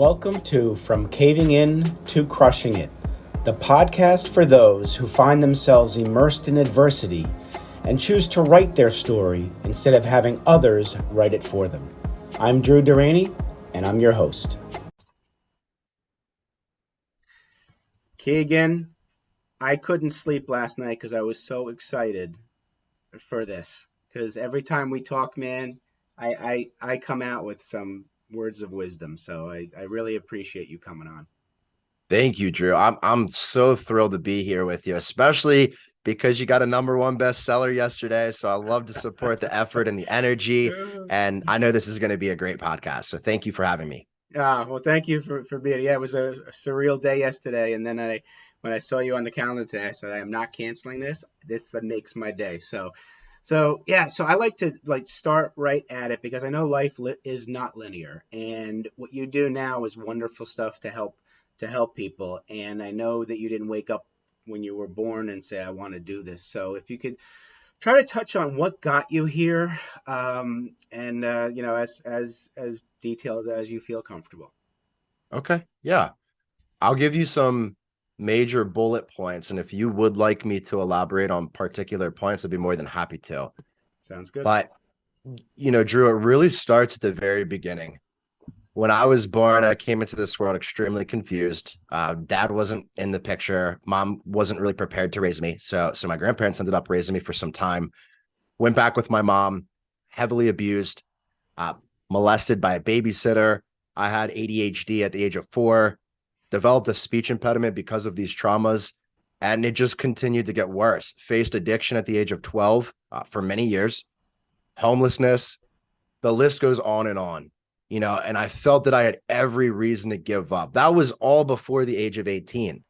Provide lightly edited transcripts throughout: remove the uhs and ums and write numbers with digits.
Welcome to From Caving In to Crushing It, the podcast for those who find themselves immersed in adversity and choose to write their story instead of having others write it for them. I'm Drew Durrani, and I'm your host. Keegan, I couldn't sleep last night because I was so excited for this. Because every time we talk, man, I come out with some words of wisdom. So I really appreciate you coming on. Thank you, Drew. I'm so thrilled to be here with you, especially because you got a #1 bestseller yesterday. So I love to support the effort and the energy. And I know this is going to be a great podcast. So thank you for having me. Well, thank you for being. Yeah, it was a surreal day yesterday, and then when I saw you on the calendar today, I said I am not canceling this. This makes my day. So yeah, so I like to start right at it because I know life is not linear, and what you do now is wonderful stuff to help people. And I know that you didn't wake up when you were born and say I want to do this. So if you could try to touch on what got you here, and as detailed as you feel comfortable. Okay. Yeah. I'll give you some major bullet points. And if you would like me to elaborate on particular points, I'd be more than happy to. Sounds good. But, Drew, it really starts at the very beginning. When I was born, I came into this world extremely confused. Dad wasn't in the picture. Mom wasn't really prepared to raise me. So my grandparents ended up raising me for some time. Went back with my mom, heavily abused, molested by a babysitter. I had ADHD at the age of 4, developed a speech impediment because of these traumas, and it just continued to get worse. Faced addiction at the age of 12 for many years, homelessness. The list goes on and on. And I felt that I had every reason to give up. That was all before the age of 18.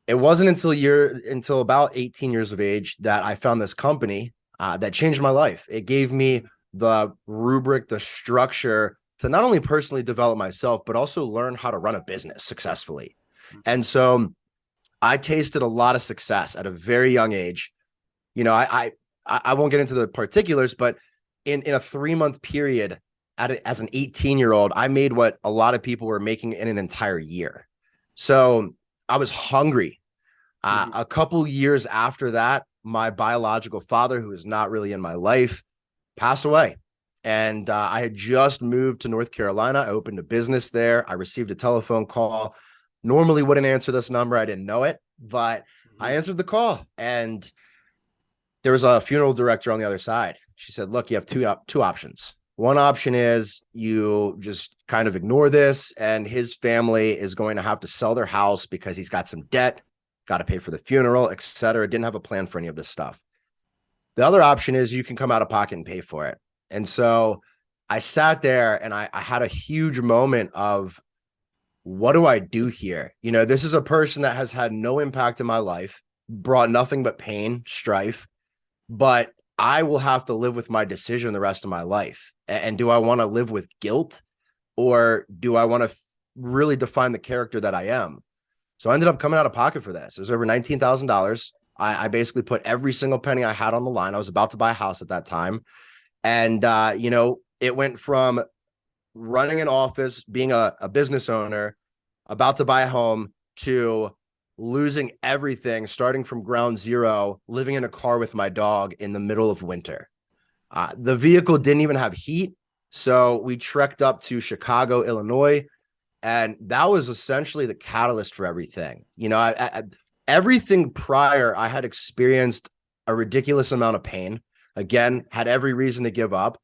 It wasn't until about 18 years of age that I found this company that changed my life. It gave me the rubric, the structure to not only personally develop myself, but also learn how to run a business successfully. And so I tasted a lot of success at a very young age. I won't get into the particulars, but in a 3-month period, as an 18-year-old, I made what a lot of people were making in an entire year. So I was hungry. A couple years after that, my biological father, who is not really in my life, passed away. And I had just moved to North Carolina. I opened a business there. I received a telephone call. Normally wouldn't answer this number. I didn't know it, but I answered the call. And there was a funeral director on the other side. She said, look, you have two options. One option is you just kind of ignore this, and his family is going to have to sell their house because he's got some debt, got to pay for the funeral, etc. Didn't have a plan for any of this stuff. The other option is you can come out of pocket and pay for it. And so I sat there and I had a huge moment of, what do I do here? This is a person that has had no impact in my life, brought nothing but pain, strife, but I will have to live with my decision the rest of my life. And do I want to live with guilt, or do I want to really define the character that I am? So I ended up coming out of pocket for this. It was over $19,000. I basically put every single penny I had on the line. I was about to buy a house at that time. And, it went from running an office, being a business owner, about to buy a home, to losing everything, starting from ground zero, living in a car with my dog in the middle of winter. The vehicle didn't even have heat. So we trekked up to Chicago, Illinois, and that was essentially the catalyst for everything. Everything prior, I had experienced a ridiculous amount of pain. Again, had every reason to give up.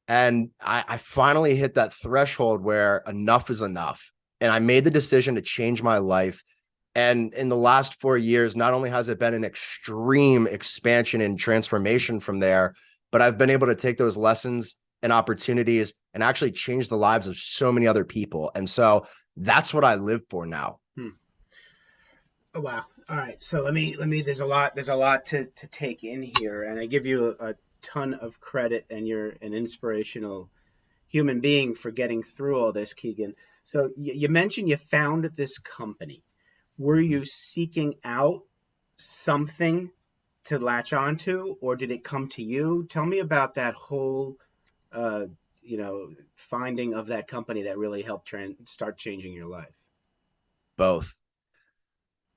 And I finally hit that threshold where enough is enough. And I made the decision to change my life. And in the last 4 years, not only has it been an extreme expansion and transformation from there, but I've been able to take those lessons and opportunities and actually change the lives of so many other people. And so that's what I live for now. Oh, wow. All right. So let me, there's a lot to take in here. And I give you a ton of credit, and you're an inspirational human being for getting through all this, Keegan. So you mentioned you found this company. Were you seeking out something to latch onto, or did it come to you? Tell me about that whole finding of that company that really helped start changing your life? Both.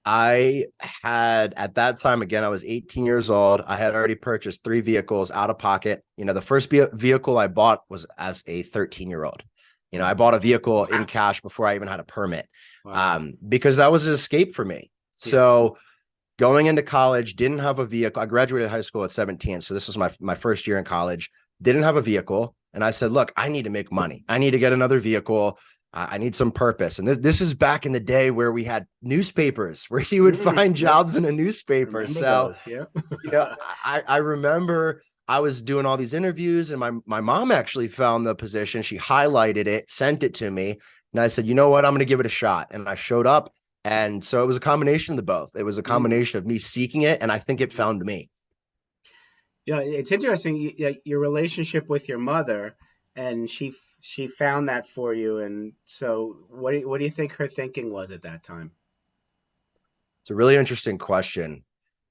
I had at that time, again, I was 18 years old. I had already purchased 3 vehicles out of pocket. The first vehicle I bought was as a 13-year-old. I bought a vehicle in Wow. cash before I even had a permit, Wow. because that was an escape for me. Yeah. So going into college, didn't have a vehicle. I graduated high school at 17. So this was my first year in college, didn't have a vehicle. And I said, look, I need to make money. I need to get another vehicle. I need some purpose. And this is back in the day where we had newspapers where you would find Yep. jobs in a newspaper. Remember So, those? Yeah. you know, I remember I was doing all these interviews, and my mom actually found the position. She highlighted it, sent it to me. And I said, you know what? I'm going to give it a shot. And I showed up. And so it was a combination of the both. It was a Mm. combination of me seeking it, and I think it Yeah. found me. Yeah, it's interesting, your relationship with your mother, and she found that for you. And so, what do you think her thinking was at that time? It's a really interesting question.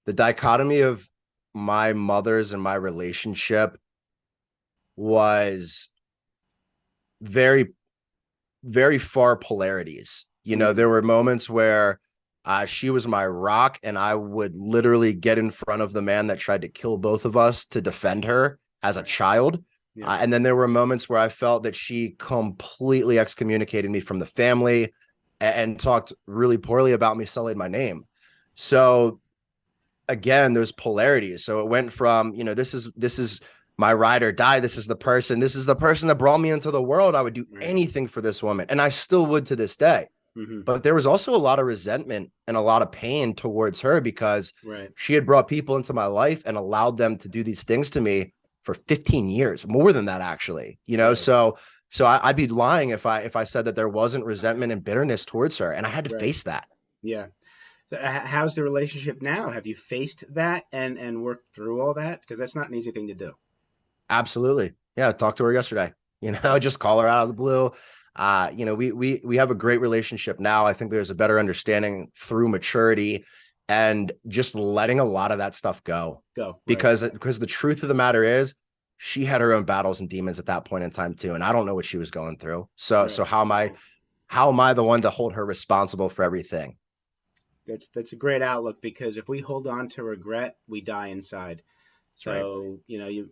The dichotomy of my mother's and my relationship was very, very far polarities. Mm. There were moments where she was my rock, and I would literally get in front of the man that tried to kill both of us to defend her as a Right. child. Yeah. And then there were moments where I felt that she completely excommunicated me from the family and talked really poorly about me, sullied my name. So again, there's polarities. So it went from, this is my ride or die. This is the person that brought me into the world. I would do Right. anything for this woman, and I still would to this day. Hmm. But there was also a lot of resentment and a lot of pain towards her because Right. she had brought people into my life and allowed them to do these things to me for 15 years, more than that, actually. Really. So I'd be lying if I said that there wasn't resentment and bitterness towards her, and I had to Right. face that. Yeah. So, how's the relationship now? Have you faced that and worked through all that? Because that's not an easy thing to do. Absolutely. Yeah, I talked to her yesterday. Just call her out of the blue. We have a great relationship now. I think there's a better understanding through maturity and just letting a lot of that stuff go. Go. Right. Because the truth of the matter is she had her own battles and demons at that point in time too. And I don't know what she was going through. So Right. so how am I the one to hold her responsible for everything? That's a great outlook, because if we hold on to regret, we die inside. That's right. So,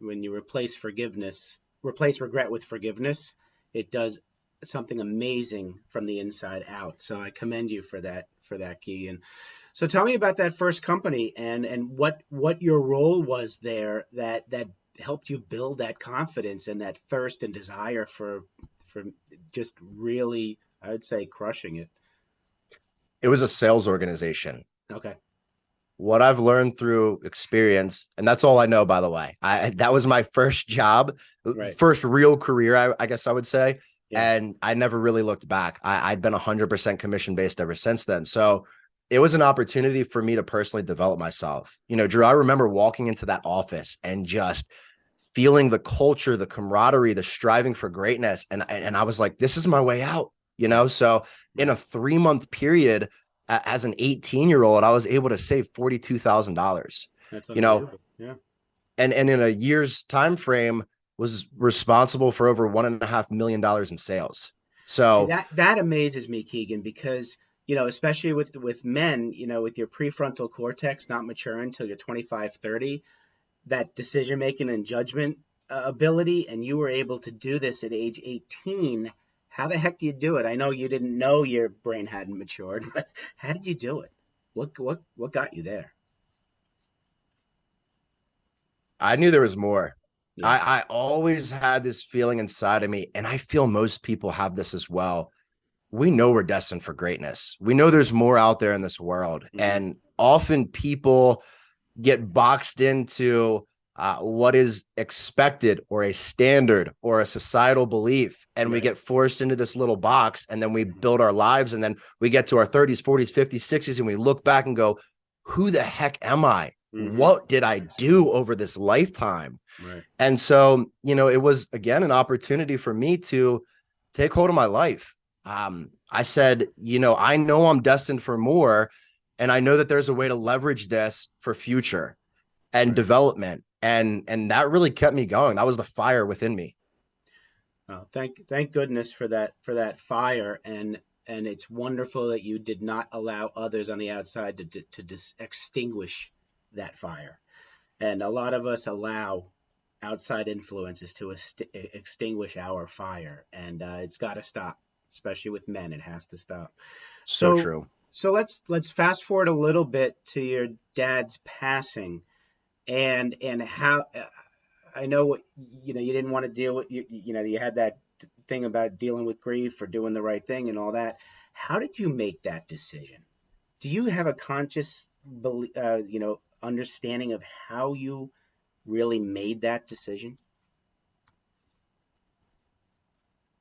when you replace regret with forgiveness, it does something amazing from the inside out. So I commend you for that, Keegan. So tell me about that first company, and what your role was there that helped you build that confidence and that thirst and desire for just really, I would say, crushing it. It was a sales organization. Okay. What I've learned through experience, and that's all I know, by the way. That was my first job, Right. first real career, I guess I would say. Yeah. And I never really looked back. I'd been 100% commission based ever since then. So it was an opportunity for me to personally develop myself. Drew, I remember walking into that office and just feeling the culture, the camaraderie, the striving for greatness. And I was like, this is my way out, Right. So in Right. a 3 month period, as an 18-year-old, I was able to save $42,000, That's you know, unbelievable. Yeah. and in a year's time frame was responsible for over $1.5 million in sales. See, So that amazes me, Keegan, because especially with men, with your prefrontal cortex not mature until you're 25, 30, that decision making and judgment ability, and you were able to do this at age 18. How the heck do you do it? I know you didn't know your brain hadn't matured, but how did you do it? What got you there? I knew there was more. Yeah. I always had this feeling inside of me, and I feel most people have this as well. We know we're destined for greatness. We know there's more out there in this world. Hmm. And often people get boxed into what is expected or a standard or a societal belief. And we Right. get forced into this little box, and then we Hmm. build our lives. And then we get to our 30s, 40s, 50s, 60s, and we look back and go, who the heck am I? Hmm. What did I do over this lifetime? Right. And so, it was again an opportunity for me to take hold of my life. I said, I know I'm destined for more, and I know that there's a way to leverage this for future and Right. development. And that really kept me going. That was the fire within me. Thank goodness for that fire, and it's wonderful that you did not allow others on the outside to extinguish that fire. And a lot of us allow outside influences to extinguish our fire, and it's got to stop. Especially with men, it has to stop. So So true. so let's fast forward a little bit to your dad's passing, and how I know what you didn't want to deal with you had that thing about dealing with grief or doing the right thing and all that. How did you make that decision? Do you have a conscious understanding of how you really made that decision?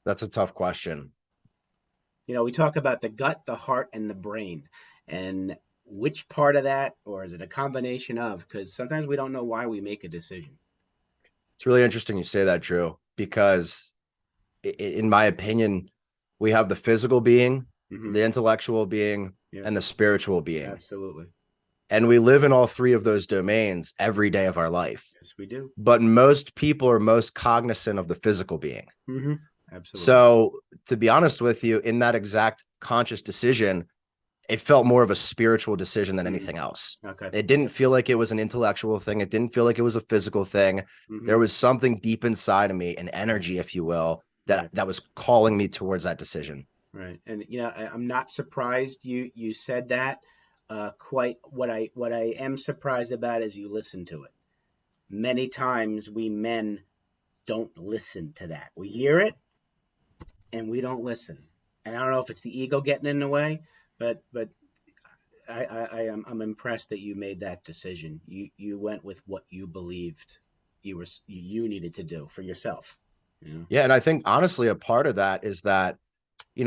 That's a tough question. We talk about the gut, the heart, and the brain, and which part of that, or is it a combination of? Because sometimes we don't know why we make a decision. It's really interesting you say that, Drew, because in my opinion, we have the physical being, Hmm. the intellectual being, Yeah, and the spiritual being. absolutely. And we live in all three of those domains every day of our life. Yes, we do. But most people are most cognizant of the physical being. Hmm. Absolutely. So, to be honest with you, in that exact conscious decision, it felt more of a spiritual decision than Hmm. anything else. Okay. It didn't feel like it was an intellectual thing. It didn't feel like it was a physical thing. Hmm. There was something deep inside of me, an energy, if you will, Right. that was calling me towards that decision. Right. And I'm not surprised you said that. Quite what I am surprised about is you listen to it. Many times we men don't listen to that. We hear it and we don't listen. And I don't know if it's the ego getting in the way, but I'm impressed that you made that decision. You went with what you believed you needed to do for yourself. You know. Yeah. And I think honestly, a part of that is that,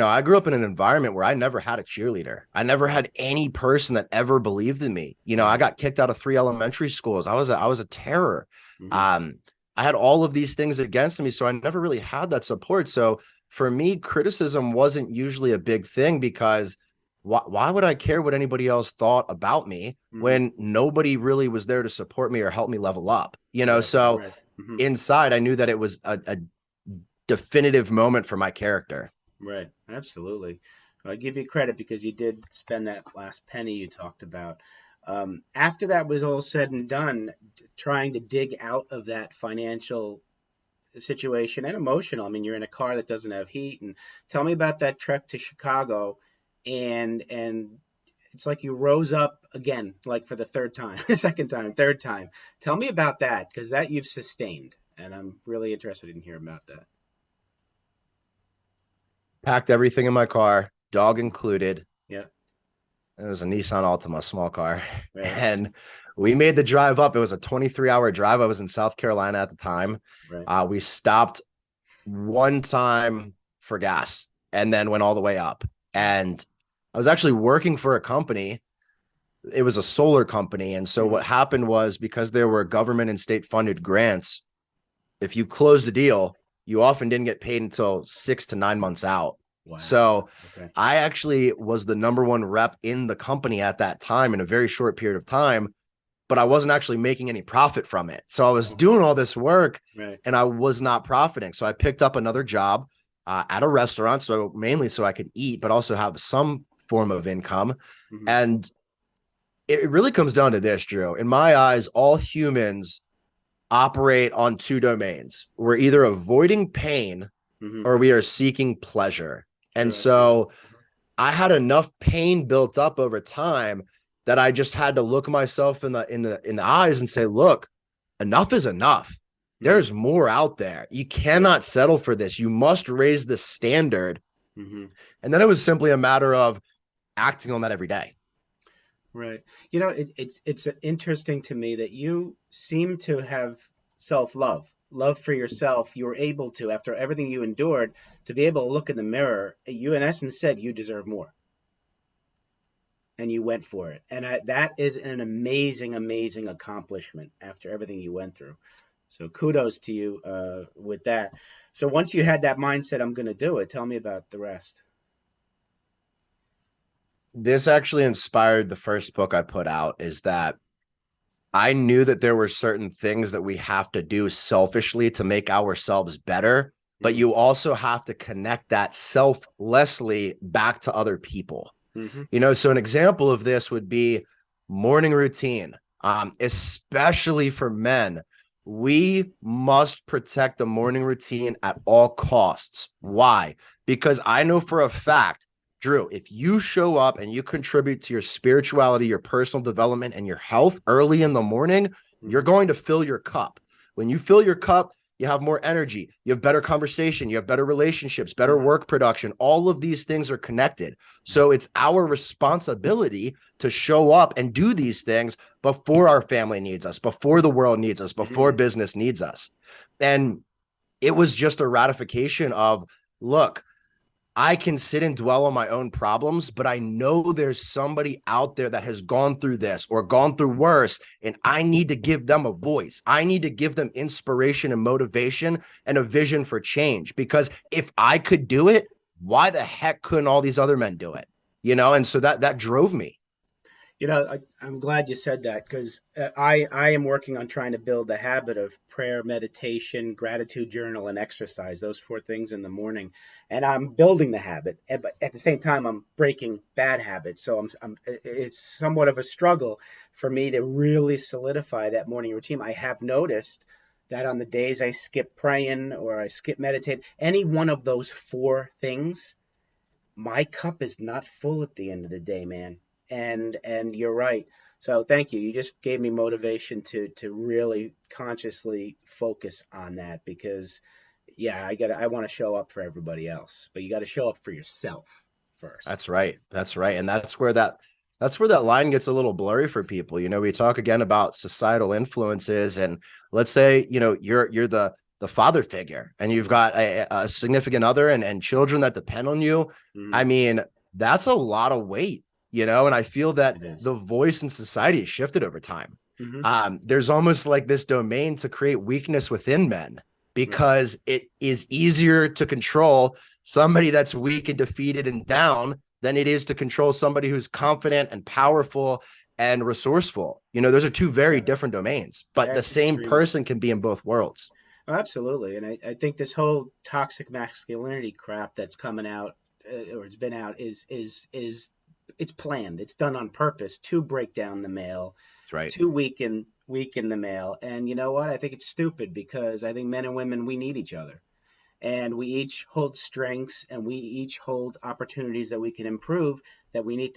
I grew up in an environment where I never had a cheerleader. I never Right. had any person that ever believed in me. I Right. got kicked out of 3 elementary schools. I was a terror. Hmm. Um, I had all of these things against me, so I never really had that support. So for me, criticism wasn't usually a big thing because why would I care what anybody else thought about me Hmm. when nobody really was there to support me or help me level up? Right. So Right. Hmm. inside, I knew that it was a definitive moment for my character. Right. Absolutely. I give you credit because you did spend that last penny you talked about. After that was all said and done, trying to dig out of that financial situation and emotional. I mean, you're in a car that doesn't have heat, and tell me about that trek to Chicago, and it's like you rose up again, like for the third time, second time, third time. Tell me about that because that you've sustained, and I'm really interested in hearing about that. Packed everything in my car, dog included. Yeah. It was a Nissan Altima, small car. Right. And we made the drive up. It was a 23-hour drive. I was in South Carolina at the time. Right. We stopped one time for gas and then went all the way up. Wow. And I was actually working for a company. It was a solar company. And so Hmm. what happened was because there were government and state funded grants, if you close the deal, you often didn't get paid until 6 to 9 months out. Wow. So Okay. I actually was the number one rep in the company at that time in a very short period of time, but I wasn't actually making any profit from it. So I was Oh, doing all this work right. and I was not profiting. So I picked up another job at a restaurant. So mainly so I could eat, but also have some form of income. Hmm. And it really comes down to this, Drew. In my eyes, all humans operate on two domains. We're either avoiding pain Hmm. or we are seeking pleasure. And True. Absolutely. so I had enough pain built up over time that I just had to look myself in the eyes and say, look, enough is enough. Hmm. There's more out there. You Right. cannot settle for this. You must raise the standard. Hmm. And then it was simply a matter of acting on that every day. Right. It's interesting to me that you seem to have self-love, love for yourself. You were able to, after everything you endured, to be able to look in the mirror. You, in essence, said you deserve more, and you went for it. And that is an amazing, amazing accomplishment after everything you went through. So kudos to you with that. So once you had that mindset, I'm going to do it. Tell me about the rest. This actually inspired the first book I put out is that I knew that there were certain things that we have to do selfishly to make ourselves better but you also have to connect that selflessly back to other people. Mm-hmm. So an example of this would be morning routine, especially for men. We must protect the morning routine at all costs. Why? Because I know for a fact, Drew, if you show up and you contribute to your spirituality, your personal development, and your health early in the morning, you're Mm-hmm. going to fill your cup. When you fill your cup, you have more energy, you have better conversation, you have better relationships, better Mm-hmm. work production. All of these things are connected. So it's our responsibility to show up and do these things before our family needs us, before the world needs us, before Mm-hmm. business needs us. And it was just a ratification of, look, I can sit and dwell on my own problems, but I know there's somebody out there that has gone through this or gone through worse, and I need to give them a voice. I need to give them inspiration and motivation and a vision for change, because if I could do it, why the heck couldn't all these other men do it? And so that drove me. I'm glad you said that because I am working on trying to build the habit of prayer, meditation, gratitude journal, and exercise. Those four things in the morning, and I'm building the habit. But at the same time, I'm breaking bad habits. So it's somewhat of a struggle for me to really solidify that morning routine. I have noticed that on the days I skip praying or I skip meditate, any one of those four things, my cup is not full at the end of the day, man. And you're right. So thank you. You just gave me motivation to really consciously focus on that because yeah, I want to show up for everybody else, but you got to show up for yourself first. That's right. That's right. And that's where that line gets a little blurry for people. We talk again about societal influences, and let's say, you're the father figure and you've Mm-hmm. got a significant other and children that depend on you. Mm-hmm. I mean, that's a lot of weight, and I feel that It is. the voice in society has shifted over time. Mm-hmm. There's almost like this domain to create weakness within men Right. because it is easier to control somebody that's weak and defeated and down than it is to control somebody who's confident and powerful and resourceful. Those are two very Yeah. different domains, but the That's same extremely. person can be in both worlds. Oh, absolutely. And I think this whole toxic masculinity crap that's coming out or it's been out is it's planned. It's done on purpose to break down the male, That's right. to weaken the male. And you know what? I think it's stupid because I think men and women we need each other. And we each hold strengths and we each hold opportunities that we can improve that we need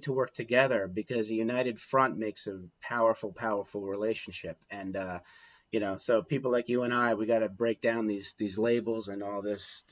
to work together because a united front makes a powerful relationship. And so people like you and I, we got to break down these labels and all these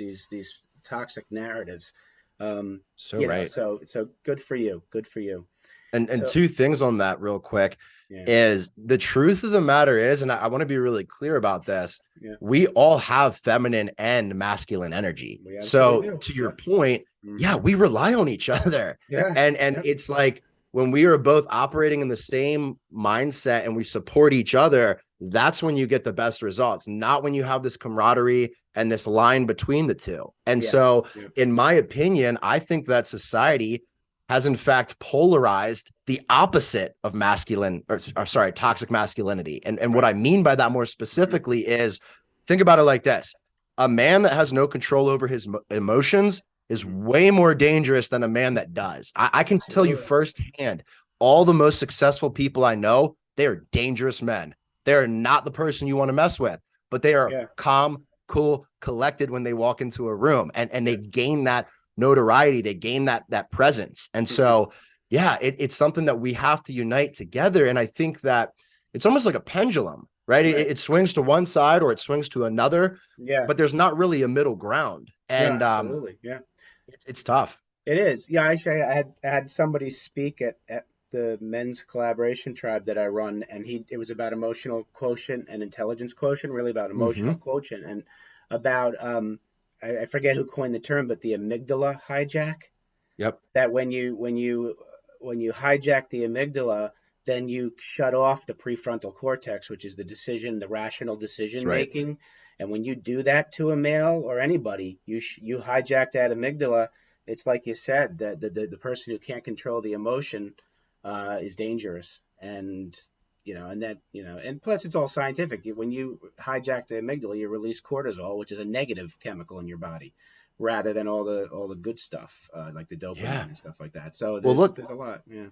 toxic narratives. So right. So good for you, good for you. And So two things on that real quick yeah, is the truth of the matter is, and I want to be really clear about this, yeah, we all have feminine and masculine energy. we absolutely So do. to your Yep. point, Hmm. yeah, we rely on each other. Yeah. And Yep. it's like when we are both operating in the same mindset and we support each other, that's when you get the best results, not when you have this camaraderie and this line between the two. And Yeah. so, Yep. in my opinion, I think that society has in fact polarized the opposite of masculine or sorry, toxic masculinity. And what Right. I mean by that more Hmm. specifically is think about it like this. A man that has no control over his emotions is Hmm. way more dangerous than a man that does. I can tell you Absolutely. firsthand, all the most successful people I know, they are dangerous men. They are not the person you want to mess with, but they are Yeah. calm, cool, collected when they walk into a room and they Yeah. gain that notoriety, they gain that presence. And Hmm. so yeah, it's something that we have to unite together. And I think that it's almost like a pendulum, right? Right. It swings to one side or it swings to another, Yeah. but there's not really a middle ground. No, And absolutely. Yeah. it's tough. It is. Yeah, actually, I had somebody speak at the men's collaboration tribe that I run, and it was about emotional quotient and intelligence quotient, really about emotional Mm-hmm. quotient and about I forget who coined the term, but the amygdala hijack. Yep. That when you hijack the amygdala, then you shut off the prefrontal cortex, which is the rational That's decision right. making. And when you do that to a male or anybody, you hijack that amygdala. It's like you said, that the person who can't control the emotion is dangerous. And and that, and plus it's all scientific. When you hijack the amygdala, you release cortisol, which is a negative chemical in your body, rather than all the good stuff, like the Yeah. dopamine and stuff like that. So Well, there's look, there's a lot. Yeah.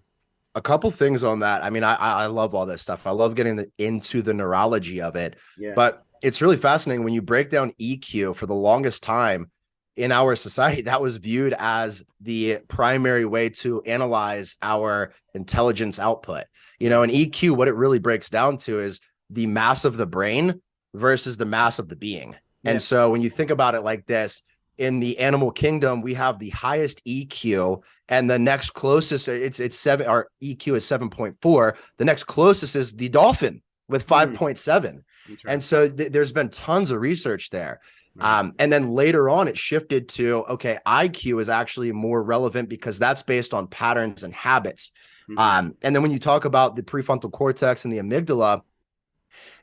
a couple things on that. I mean, I love all this stuff. I love getting into the neurology of it, Yeah. but it's really fascinating when you break down EQ. For the longest time in our society, that was viewed as the primary way to analyze our intelligence output. Right. And EQ, what it really breaks down to is the mass of the brain versus the mass of the being. And Yeah. so when you think about it like this, in the animal kingdom, we have the highest EQ, and the next closest, it's seven. Our EQ is 7.4. The next closest is the dolphin with Hmm. 5.7. And Interesting. so there's been tons of research there. Right. And then later on, it shifted to, okay, IQ is actually more relevant because that's based on patterns and habits. Hmm. And then when you talk about the prefrontal cortex and the amygdala,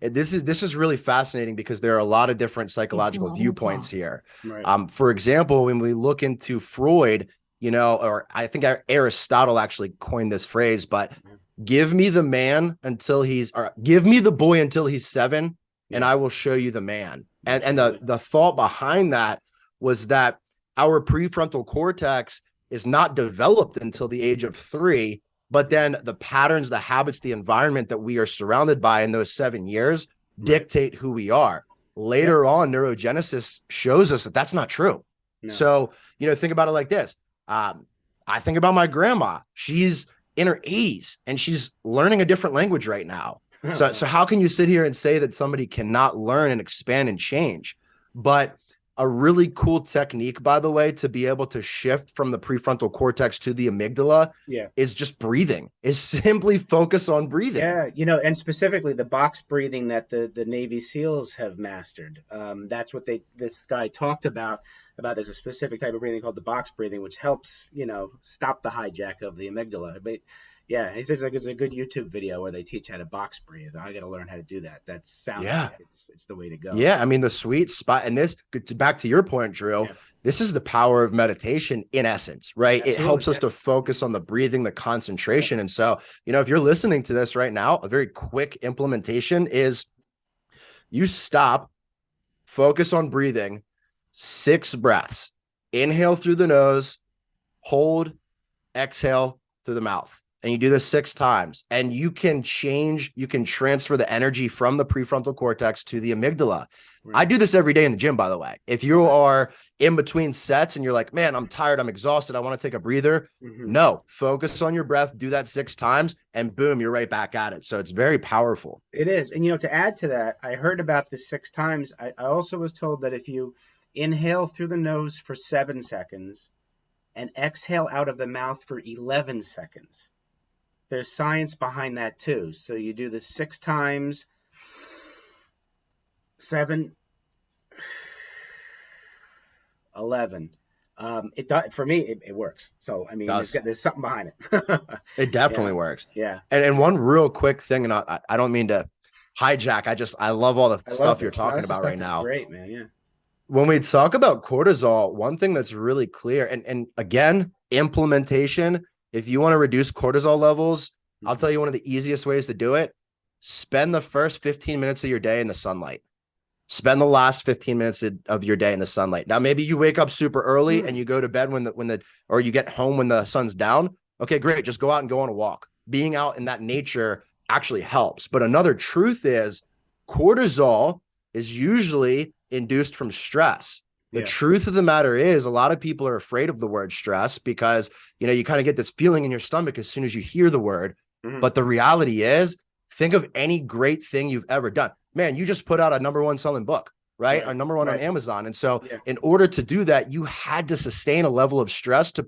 this is really fascinating because there are a lot of different psychological viewpoints here. Right. For example, when we look into Freud, or I think Aristotle actually coined this phrase, but Yeah. give me the man until or give me the boy until he's 7, and Yeah. I will show you the man. And the Absolutely. the thought behind that was that our prefrontal cortex is not developed until the age of 3, but then the patterns, the habits, the environment that we are surrounded by in those 7 years Right. dictate who we are. Yeah. Later on, neurogenesis shows us that that's not true. No. So, think about it like this. I think about my grandma. She's in her 80s and she's learning a different language right now. So Wow. how can you sit here and say that somebody cannot learn and expand and change? But a really cool technique, by the way, to be able to shift from the prefrontal cortex to the amygdala Yeah. is just breathing, is simply focus on breathing. Yeah, and specifically the box breathing that the Navy SEALs have mastered. That's what this guy talked about there's a specific type of breathing called the box breathing, which helps, stop the hijack of the amygdala. But yeah, he says like it's a good YouTube video where they teach how to box breathe. I got to learn how to do that. That sounds Yeah. like it's the way to go. Yeah, I mean the sweet spot, and this back to your point, Drew. Yeah, This is the power of meditation in essence, right? It absolutely. helps us Yeah, to focus on the breathing, the yeah, concentration. And so, if you're listening to this right now, a very quick implementation is you stop, focus on breathing, 6 breaths. Inhale through the nose, hold, exhale through the mouth. And you do this 6 times, and you can transfer the energy from the prefrontal cortex to the amygdala. I right. do this every day in the gym, by the way. If you Okay. are in between sets and you're like, man, I'm tired, I'm exhausted, I want to take a breather. Hmm. No, focus on your breath, do that 6 times, and boom, you're right back at it. So it's very powerful. It is, and to add to that, I heard about this 6 times. I also was told that if you inhale through the nose for 7 seconds and exhale out of the mouth for 11 seconds. There's science behind that too. So you do this 6 times, 7, 11. For me, it works. So I It mean, does. there's something behind it. It Yeah, definitely works. yeah. And one real quick thing, and I don't mean to hijack. I love all the I love stuff you're this. No, talking this about right stuff is now. great, man. Yeah. When we talk about cortisol, one thing that's really clear, and again, implementation, if you want to reduce cortisol levels, I'll Hmm. tell you one of the easiest ways to do it. Spend the first 15 minutes of your day in the sunlight. Spend the last 15 minutes of your day in the sunlight. Now, maybe you wake up super early and Hmm. you go to bed or you get home when the sun's down. Okay, great. Just go out and go on a walk. Being out in that nature actually helps. But another truth is cortisol is usually induced from stress. The Yeah. truth of the matter is a lot of people are afraid of the word stress because, you kind of get this feeling in your stomach as soon as you hear the word. Hmm. But the reality is, think of any great thing you've ever done. Man, you just put out a #1 selling book, right? A Right. #1 on Right. Amazon. And so Yeah. in order to do that, you had to sustain a level of stress to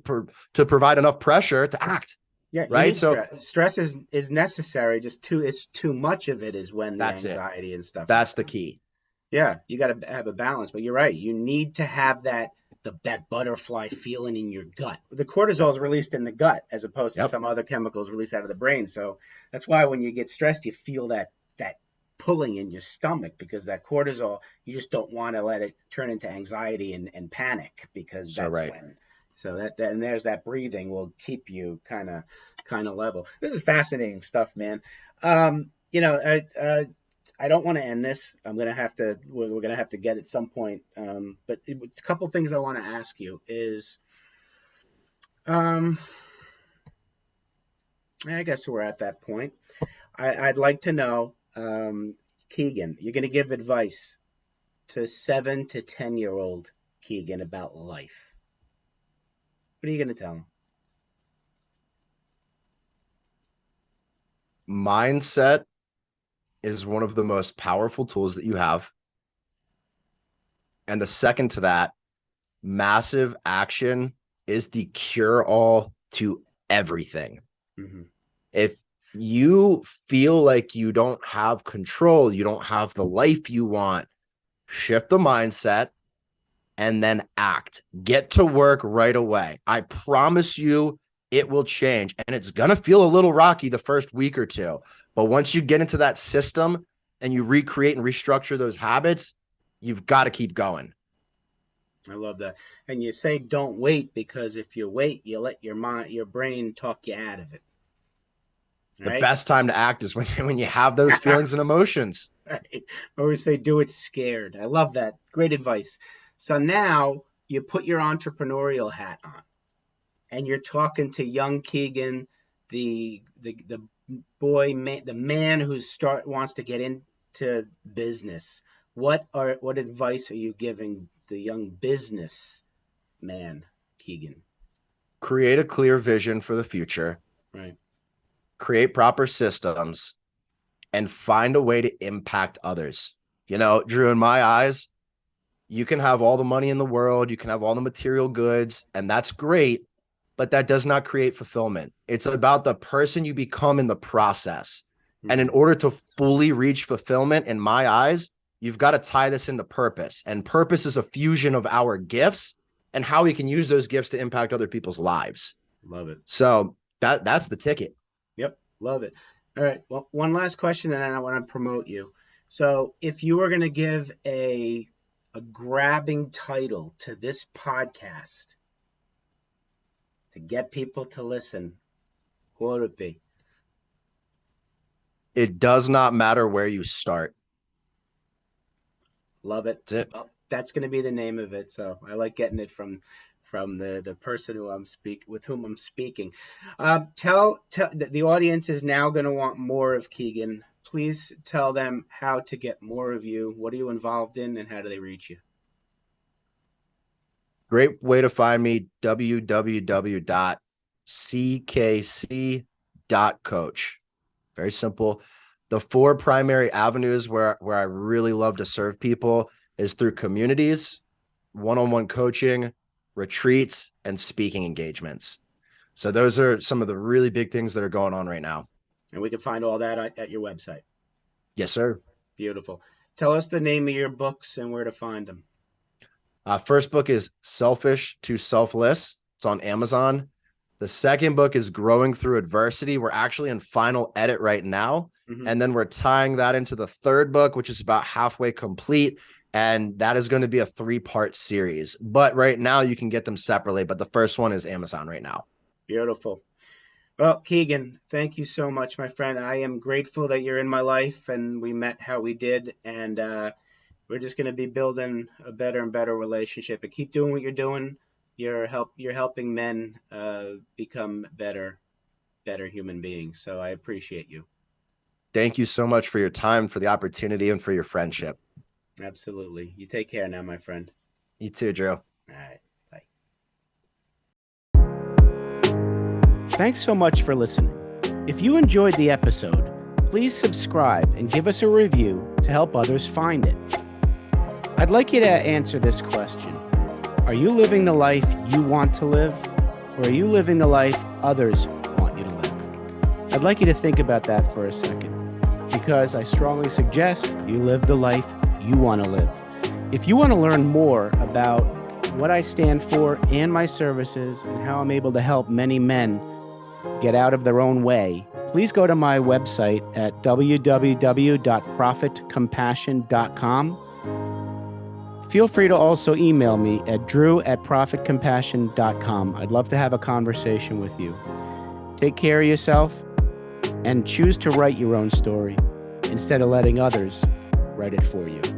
provide enough pressure to act, Yeah, you right? need So stress. Stress is necessary. Just too much of it is when the that's it. anxiety and stuff That's the happens. key. Yeah, you got to have a balance, but you're right. You need to have that butterfly feeling in your gut. The cortisol Yep. is released in the gut as opposed to Yep. some other chemicals released out of the brain. So that's why when you get stressed, you feel that pulling in your stomach because that cortisol, you just don't want to let it turn into anxiety and panic because So that's right. when. So and there's that breathing will keep you kind of level. This is fascinating stuff, man. I don't want to end this. We're gonna have to get at some point. But a couple things I want to ask you is, um, I guess we're at that point. I'd like to know, Keegan, you're gonna give advice to 7 to 10-year-old Keegan about life. What are you gonna tell him? Mindset is one of the most powerful tools that you have. And the second to that, massive action is the cure all to everything. Mm-hmm. If you feel like you don't have control, you don't have the life you want, shift the mindset and then act. Get to work right away. I promise you it will change. And it's going to feel a little rocky the first week or two. But once you get into that system and you recreate and restructure those habits, you've got to keep going. I love that. And you say don't wait, because if you wait, you let your brain talk you out of it. The Right? best time to act is when you have those feelings and emotions. Right. I always say do it scared. I love that. Great advice. So now you put your entrepreneurial hat on and you're talking to young Keegan, the the man wants to get into business. What advice are you giving the young business man, Keegan? Create a clear vision for the future. Right. Create proper systems and find a way to impact others. Drew, in my eyes, you can have all the money in the world, you can have all the material goods, and that's great, but that does not create fulfillment. It's about the person you become in the process. Mm-hmm. And in order to fully reach fulfillment, in my eyes, you've got to tie this into purpose. And purpose is a fusion of our gifts and how we can use those gifts to impact other people's lives. Love it. So that's the ticket. Yep. Love it. All right. Well, one last question, and then I want to promote you. So if you were going to give a grabbing title to this podcast to get people to listen, what would it be? It does not matter where you start. Love it. That's it. Well, that's going to be the name of it. So I like getting it from the person with whom I'm speaking. Tell the audience is now going to want more of Keegan. Please tell them how to get more of you. What are you involved in, and how do they reach you? Great way to find me, www.ckc.coach. Very simple. The 4 primary avenues where I really love to serve people is through communities, one-on-one coaching, retreats, and speaking engagements. So those are some of the really big things that are going on right now. And we can find all that at your website. Yes, sir. Beautiful. Tell us the name of your books and where to find them. First book is Selfish to Selfless. It's on Amazon. The second book is Growing Through Adversity. We're actually in final edit right now. Mm-hmm. And then we're tying that into the third book, which is about halfway complete. And that is going to be a 3-part series. But right now you can get them separately. But the first one is Amazon right now. Beautiful. Well, Keegan, thank you so much, my friend. I am grateful that you're in my life and we met how we did. And we're just going to be building a better and better relationship. And keep doing what you're doing. You're helping men become better human beings. So I appreciate you. Thank you so much for your time, for the opportunity, and for your friendship. Absolutely. You take care now, my friend. You too, Drew. All right. Bye. Thanks so much for listening. If you enjoyed the episode, please subscribe and give us a review to help others find it. I'd like you to answer this question. Are you living the life you want to live, or are you living the life others want you to live? I'd like you to think about that for a second, because I strongly suggest you live the life you want to live. If you want to learn more about what I stand for and my services and how I'm able to help many men get out of their own way, please go to my website at www.profitcompassion.com. Feel free to also email me at drew@profitcompassion.com. I'd love to have a conversation with you. Take care of yourself and choose to write your own story. instead of letting others write it for you.